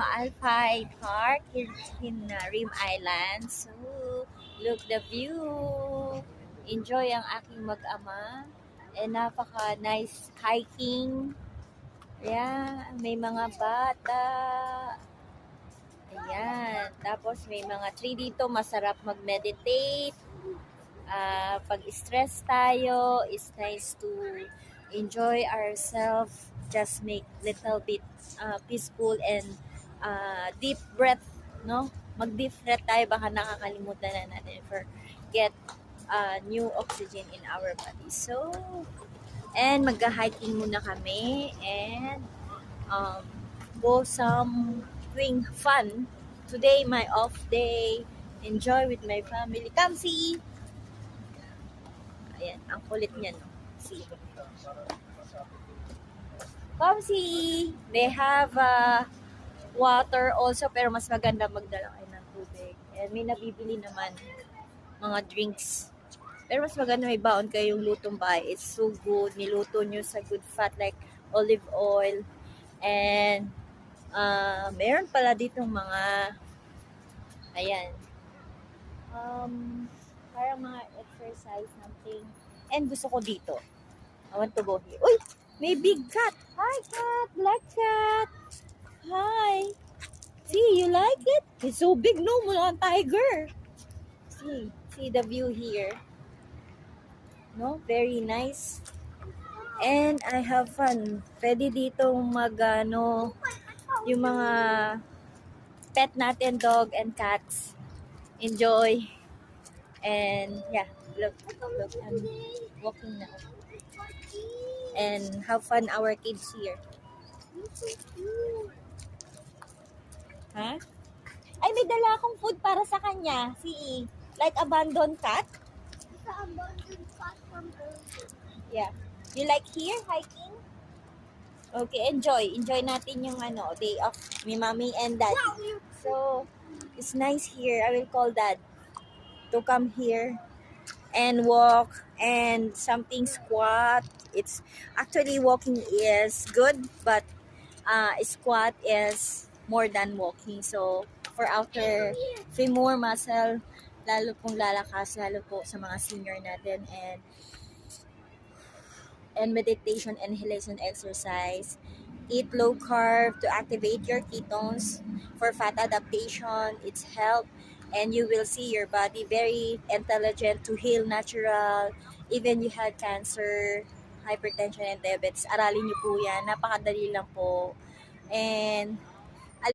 Alpine Park in Rim Island. So, look the view. Enjoy ang aking mag-ama. And napaka-nice hiking. Yeah, may mga bata. Ayan. Tapos may mga tree dito. Masarap mag-meditate. Pag stress tayo, it's nice to enjoy ourselves. Just make little bit peaceful and deep breath, no? Mag-deep breath tayo, baka nakakalimutan na natin for get new oxygen in our body. So, and mag-hiking muna kami and um, go something fun. Today, my off day. Enjoy with my family. Come see! Ayan, ang kulit niya, no? See. Come see! They have water also, pero mas maganda magdala kayo ng tubig. And may nabibili naman mga drinks. Pero mas maganda may baon kayong lutong bahay. It's so good. Niluto nyo sa good fat like olive oil. And meron pala ditong mga ayan. Parang mga exercise something. And gusto ko dito. I want to go here. Uy! May big cat! Hi, cat! Black cat! Hi! See, you like it? It's so big, no? Mula tiger. See the view here. No? Very nice. And I have fun. Pwede dito yung mga pet natin, dog and cats. Enjoy. And yeah, look, I'm walking now. And have fun our kids here. Ha? Ay, may dala akong food para sa kanya. See, like abandoned cat. It's an abandoned cat from earlier. Yeah. You like here hiking? Okay, enjoy. Enjoy natin yung day off ni mommy and dad. So, it's nice here. I will call dad to come here and walk and something squat. It's actually walking is good, but squat is more than walking. So, for outer femur muscle, lalo pong lalakas, lalo po sa mga senior natin, and meditation and inhalation exercise. Eat low carb to activate your ketones for fat adaptation. It's help, and you will see your body very intelligent to heal natural. Even you had cancer, hypertension, and diabetes, aralin niyo po yan. Napakadali lang po. And